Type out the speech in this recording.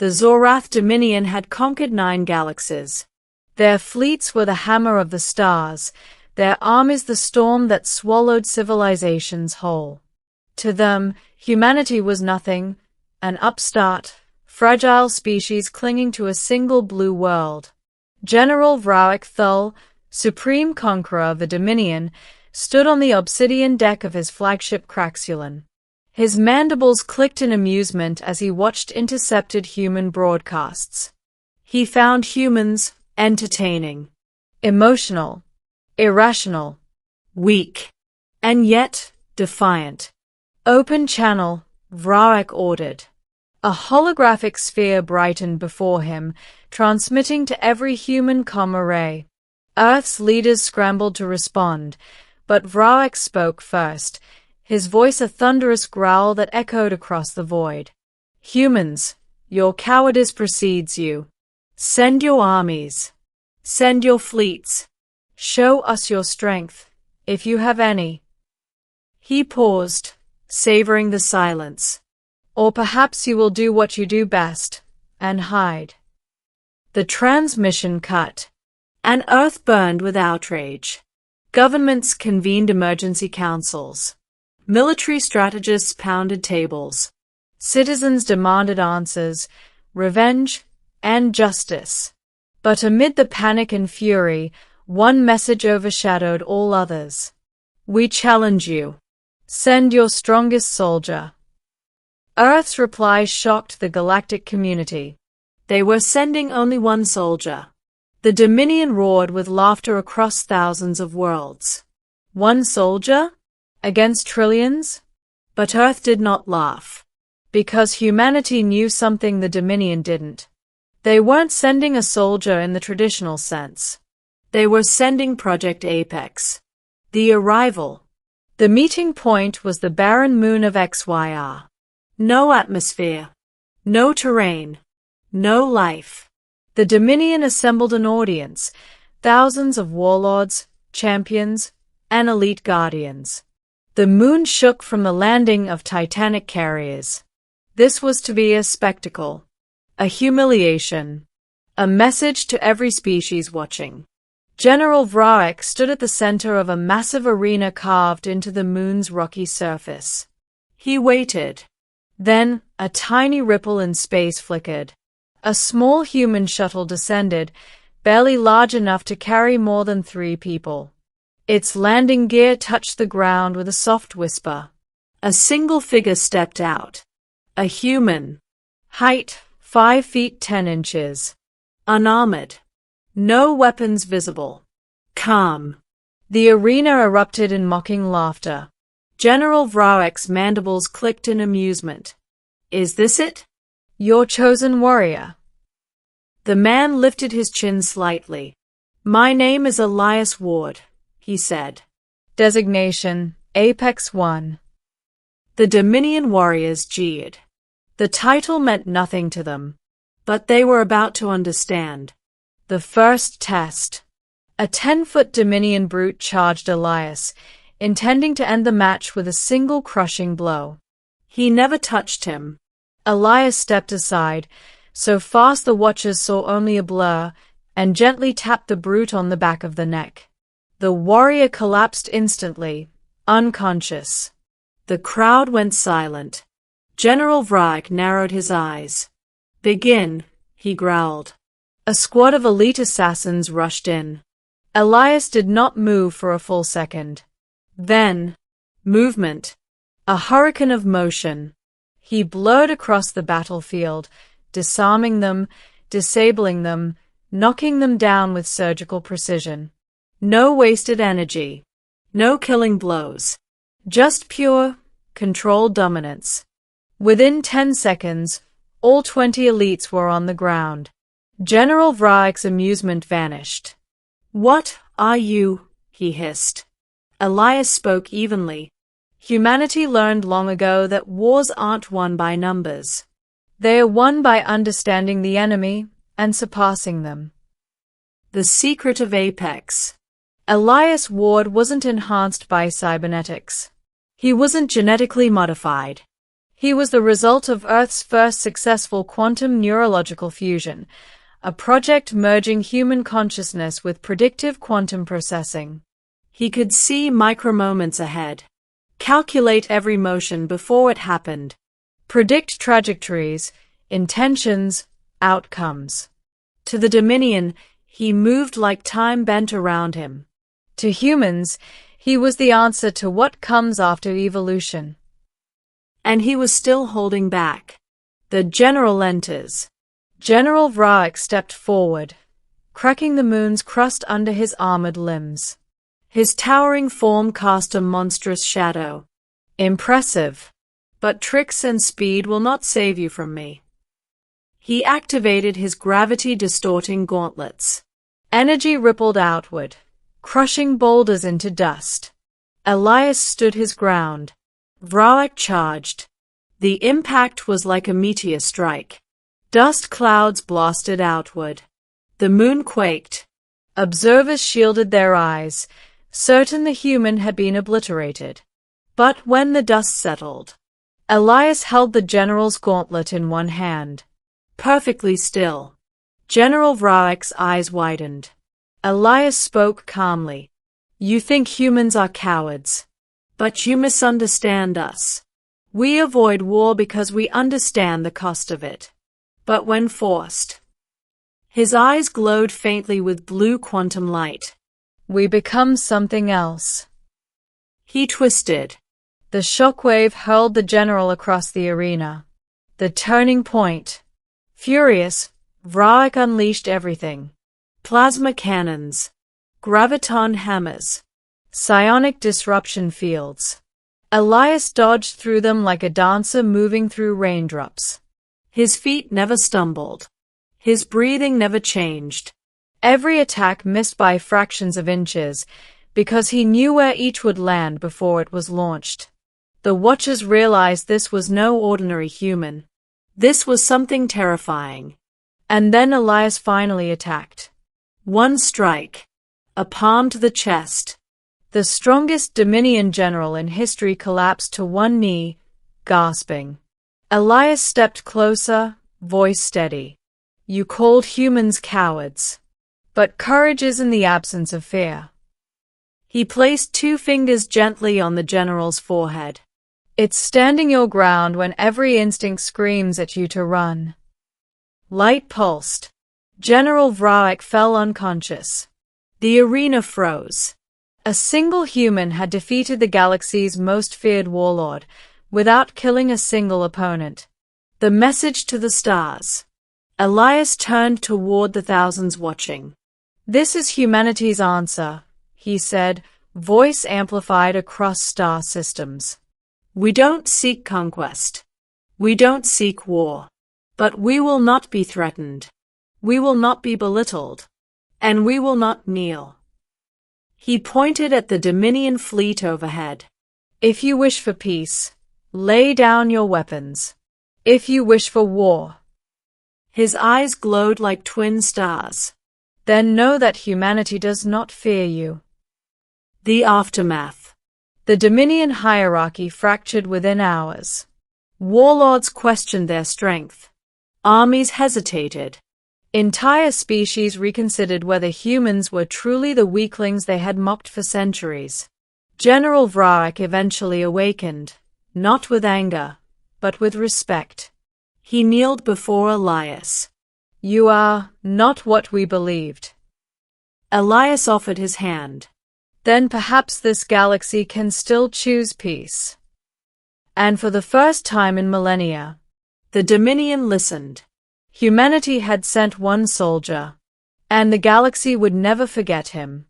The Zorath Dominion had conquered 9 galaxies. Their fleets were the hammer of the stars, their armies the storm that swallowed civilizations whole. To them, humanity was nothing, an upstart, fragile species clinging to a single blue world. General Vraoch Thul, supreme conqueror of the Dominion, stood on the obsidian deck of his flagship Craxulan. His mandibles clicked in amusement as he watched intercepted human broadcasts. He found humans entertaining, emotional, irrational, weak, and yet defiant. Open channel, Vraoch ordered. A holographic sphere brightened before him, transmitting to every human array. Earth's leaders scrambled to respond, but Vraoch spoke first, his voice a thunderous growl that echoed across the void. Humans, your cowardice precedes you. Send your armies. Send your fleets. Show us your strength, if you have any. He paused, savoring the silence. Or perhaps you will do what you do best, and hide. The transmission cut. And Earth burned with outrage. Governments convened emergency councils. Military strategists pounded tables. Citizens demanded answers, revenge, and justice. But amid the panic and fury, one message overshadowed all others. We challenge you. Send your strongest soldier. Earth's reply shocked the galactic community. They were sending only one soldier. The Dominion roared with laughter across thousands of worlds. One soldier? Against trillions? But Earth did not laugh. Because humanity knew something the Dominion didn't. They weren't sending a soldier in the traditional sense. They were sending Project Apex. The arrival. The meeting point was the barren moon of XYR. No atmosphere. No terrain. No life. The Dominion assembled an audience, thousands of warlords, champions, and elite guardians. The moon shook from the landing of Titanic carriers. This was to be a spectacle, a humiliation, a message to every species watching. General Vraoch stood at the center of a massive arena carved into the moon's rocky surface. He waited. Then, a tiny ripple in space flickered. A small human shuttle descended, barely large enough to carry more than 3 people. Its landing gear touched the ground with a soft whisper. A single figure stepped out. A human. Height, 5 feet 10 inches. Unarmored. No weapons visible. Calm. The arena erupted in mocking laughter. General Vraoch's mandibles clicked in amusement. Is this it? Your chosen warrior. The man lifted his chin slightly. My name is Elias Ward, he said. Designation, Apex 1. The Dominion warriors jeered. The title meant nothing to them. But they were about to understand. The first test. A 10-foot Dominion brute charged Elias, intending to end the match with a single crushing blow. He never touched him. Elias stepped aside, so fast the watchers saw only a blur, and gently tapped the brute on the back of the neck. The warrior collapsed instantly, unconscious. The crowd went silent. General Vraoch narrowed his eyes. Begin, he growled. A squad of elite assassins rushed in. Elias did not move for a full second. Then, movement. A hurricane of motion. He blurred across the battlefield, disarming them, disabling them, knocking them down with surgical precision. No wasted energy. No killing blows. Just pure, controlled dominance. Within 10 seconds, all 20 elites were on the ground. General Vraoch's amusement vanished. What are you? He hissed. Elias spoke evenly. Humanity learned long ago that wars aren't won by numbers. They are won by understanding the enemy and surpassing them. The secret of Apex. Elias Ward wasn't enhanced by cybernetics. He wasn't genetically modified. He was the result of Earth's first successful quantum neurological fusion, a project merging human consciousness with predictive quantum processing. He could see micromoments ahead, calculate every motion before it happened, predict trajectories, intentions, outcomes. To the Dominion, he moved like time bent around him. To humans, he was the answer to what comes after evolution. And he was still holding back. The general enters. General Vraik stepped forward, cracking the moon's crust under his armored limbs. His towering form cast a monstrous shadow. Impressive. But tricks and speed will not save you from me. He activated his gravity-distorting gauntlets. Energy rippled outward, crushing boulders into dust. Elias stood his ground. Vraik charged. The impact was like a meteor strike. Dust clouds blasted outward. The moon quaked. Observers shielded their eyes, certain the human had been obliterated. But when the dust settled, Elias held the general's gauntlet in one hand. Perfectly still. General Vraik's eyes widened. Elias spoke calmly. You think humans are cowards. But you misunderstand us. We avoid war because we understand the cost of it. But when forced, his eyes glowed faintly with blue quantum light. We become something else. He twisted. The shockwave hurled the general across the arena. The turning point. Furious, Vraik unleashed everything. Plasma cannons. Graviton hammers. Psionic disruption fields. Elias dodged through them like a dancer moving through raindrops. His feet never stumbled. His breathing never changed. Every attack missed by fractions of inches, because he knew where each would land before it was launched. The Watchers realized this was no ordinary human. This was something terrifying. And then Elias finally attacked. One strike. A palm to the chest. The strongest Dominion general in history collapsed to one knee, gasping. Elias stepped closer, voice steady. You called humans cowards. But courage is in the absence of fear. He placed 2 fingers gently on the general's forehead. It's standing your ground when every instinct screams at you to run. Light pulsed. General Vraik fell unconscious. The arena froze. A single human had defeated the galaxy's most feared warlord, without killing a single opponent. The message to the stars. Elias turned toward the thousands watching. This is humanity's answer, he said, voice amplified across star systems. We don't seek conquest. We don't seek war. But we will not be threatened. We will not be belittled. And we will not kneel. He pointed at the Dominion fleet overhead. If you wish for peace, lay down your weapons. If you wish for war. His eyes glowed like twin stars. Then know that humanity does not fear you. The aftermath. The Dominion hierarchy fractured within hours. Warlords questioned their strength. Armies hesitated. Entire species reconsidered whether humans were truly the weaklings they had mocked for centuries. General Vraik eventually awakened, not with anger, but with respect. He kneeled before Elias. You are not what we believed. Elias offered his hand. Then perhaps this galaxy can still choose peace. And for the first time in millennia, the Dominion listened. Humanity had sent one soldier, and the galaxy would never forget him.